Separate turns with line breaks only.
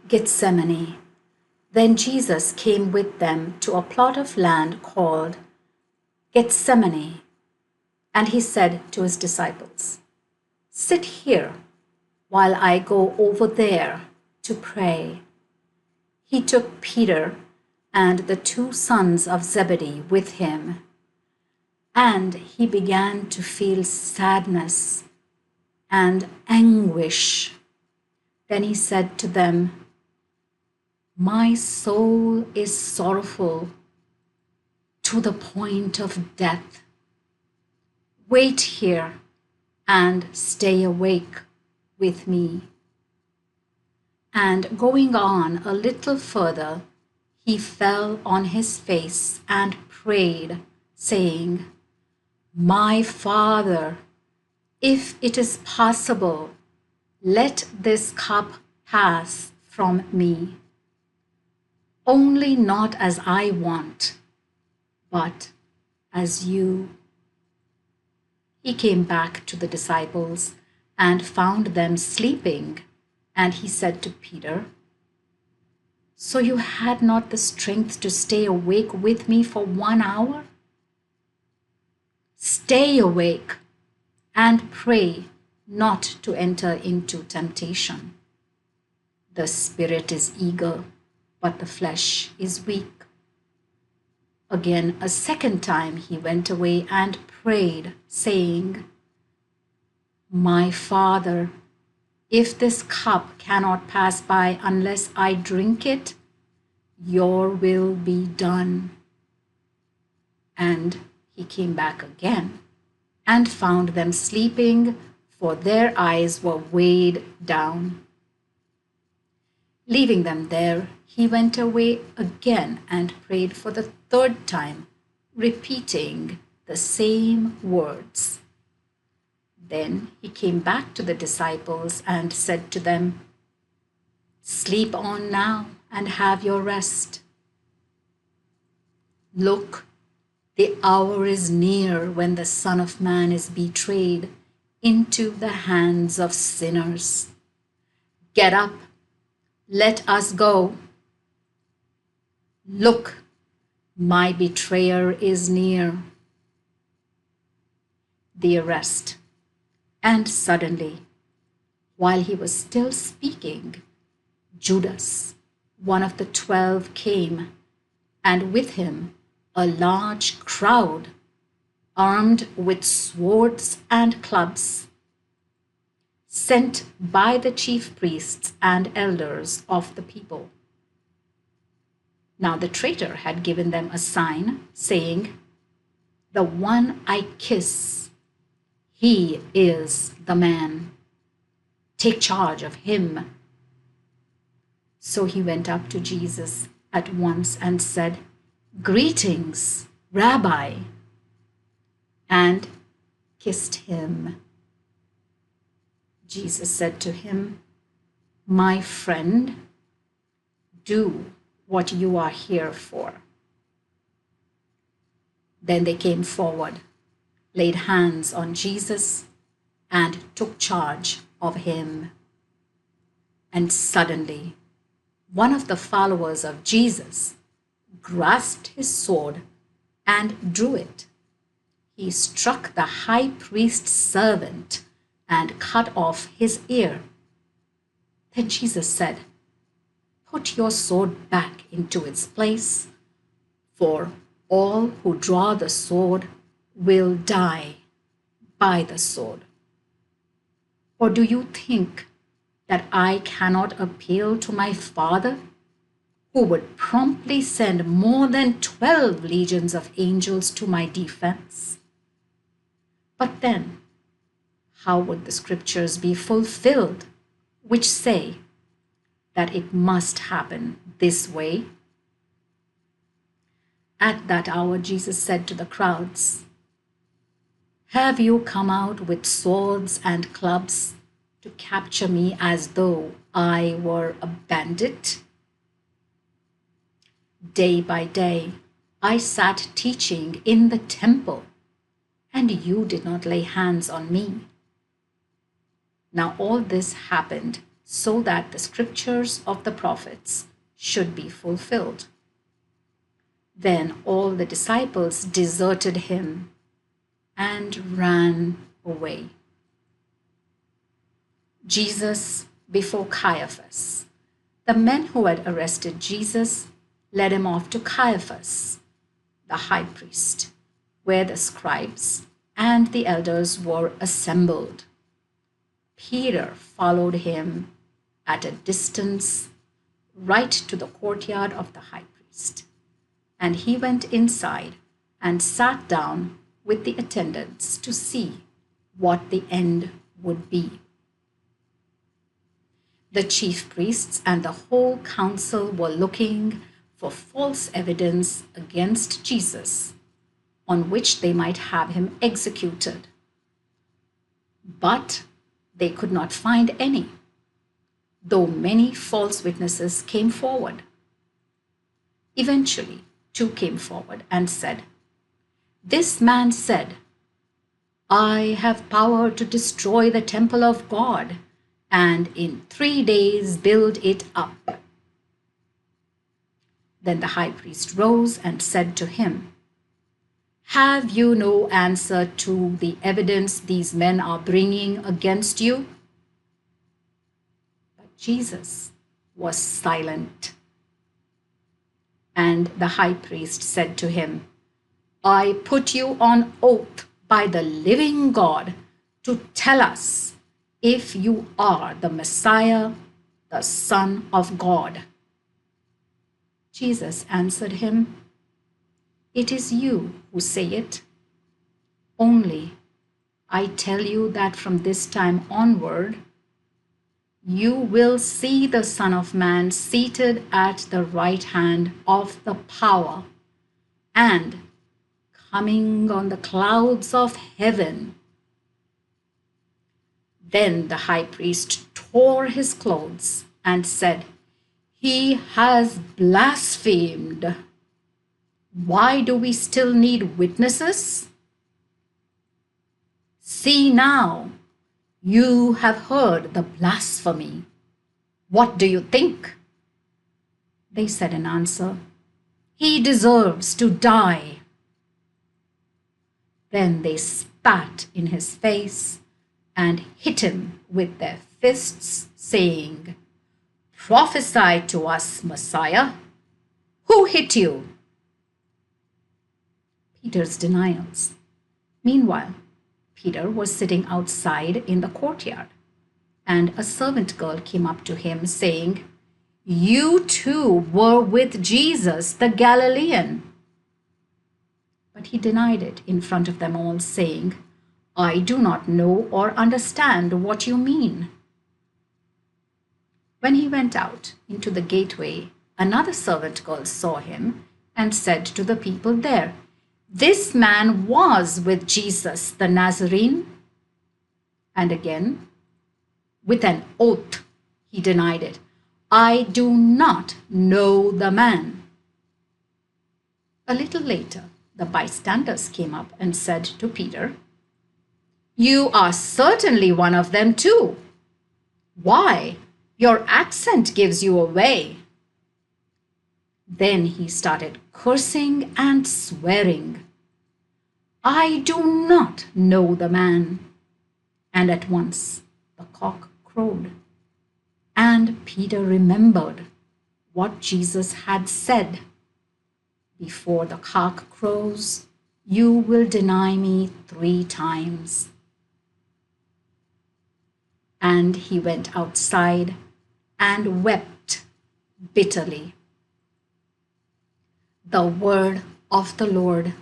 Gethsemane. Then Jesus came with them to a plot of land called Gethsemane, and he said to his disciples, "Sit here while I go over there to pray." He took Peter and the two sons of Zebedee with him, and he began to feel sadness and anguish. Then he said to them, "My soul is sorrowful to the point of death. Wait here and stay awake with me." And going on a little further, he fell on his face and prayed, saying, "My Father, if it is possible, let this cup pass from me. Only not as I want, but as you." He came back to the disciples and found them sleeping, and he said to Peter, "So you had not the strength to stay awake with me for 1 hour? Stay awake and pray not to enter into temptation. The spirit is eager, but the flesh is weak." Again, a second time he went away and prayed, saying, "My Father, if this cup cannot pass by unless I drink it, your will be done." And he came back again and found them sleeping, for their eyes were weighed down. Leaving them there, he went away again and prayed for the third time, repeating the same words. Then he came back to the disciples and said to them, "Sleep on now and have your rest. Look, the hour is near when the Son of Man is betrayed into the hands of sinners. Get up, let us go. Look, my betrayer is near." The arrest. And suddenly, while he was still speaking, Judas, one of the 12, came, and with him a large crowd, armed with swords and clubs, sent by the chief priests and elders of the people. Now the traitor had given them a sign, saying, "The one I kiss, he is the man. Take charge of him." So he went up to Jesus at once and said, "Greetings, Rabbi," and kissed him. Jesus said to him, "My friend, do what you are here for." Then they came forward, laid hands on Jesus, and took charge of him. And suddenly, one of the followers of Jesus grasped his sword and drew it. He struck the high priest's servant and cut off his ear. Then Jesus said, "Put your sword back into its place, for all who draw the sword will die by the sword. Or do you think that I cannot appeal to my Father, who would promptly send more than 12 legions of angels to my defense? But then, how would the scriptures be fulfilled, which say that it must happen this way?" At that hour, Jesus said to the crowds, "Have you come out with swords and clubs to capture me as though I were a bandit? Day by day, I sat teaching in the temple, and you did not lay hands on me. Now all this happened so that the scriptures of the prophets should be fulfilled. Then all the disciples deserted him and ran away. Jesus before Caiaphas. The men who had arrested Jesus led him off to Caiaphas, the high priest, where the scribes and the elders were assembled. Peter followed him at a distance right to the courtyard of the high priest, and he went inside and sat down with the attendants to see what the end would be. The chief priests and the whole council were looking for false evidence against Jesus on which they might have him executed. But they could not find any, though many false witnesses came forward. Eventually, two came forward and said, "This man said, 'I have power to destroy the temple of God and in 3 days build it up.'" Then the high priest rose and said to him, "Have you no answer to the evidence these men are bringing against you?" But Jesus was silent. And the high priest said to him, "I put you on oath by the living God to tell us if you are the Messiah, the Son of God." Jesus answered him, "It is you who say it. Only I tell you that from this time onward, you will see the Son of Man seated at the right hand of the power and coming on the clouds of heaven." Then the high priest tore his clothes and said, "He has blasphemed. Why do we still need witnesses? See now, you have heard the blasphemy. What do you think?" They said in answer, "He deserves to die." Then they spat in his face and hit him with their fists, saying, "Prophesy to us, Messiah. Who hit you?" Peter's denials. Meanwhile, Peter was sitting outside in the courtyard, and a servant girl came up to him, saying, "You too were with Jesus the Galilean." But he denied it in front of them all, saying, "I do not know or understand what you mean." When he went out into the gateway, another servant girl saw him and said to the people there, "This man was with Jesus the Nazarene." And again, with an oath, he denied it. "I do not know the man." A little later, the bystanders came up and said to Peter, "You are certainly one of them too. Why, your accent gives you away." Then he started cursing and swearing. "I do not know the man." And at once the cock crowed. And Peter remembered what Jesus had said, "Before the cock crows, you will deny me 3 times." And he went outside and wept bitterly. The word of the Lord.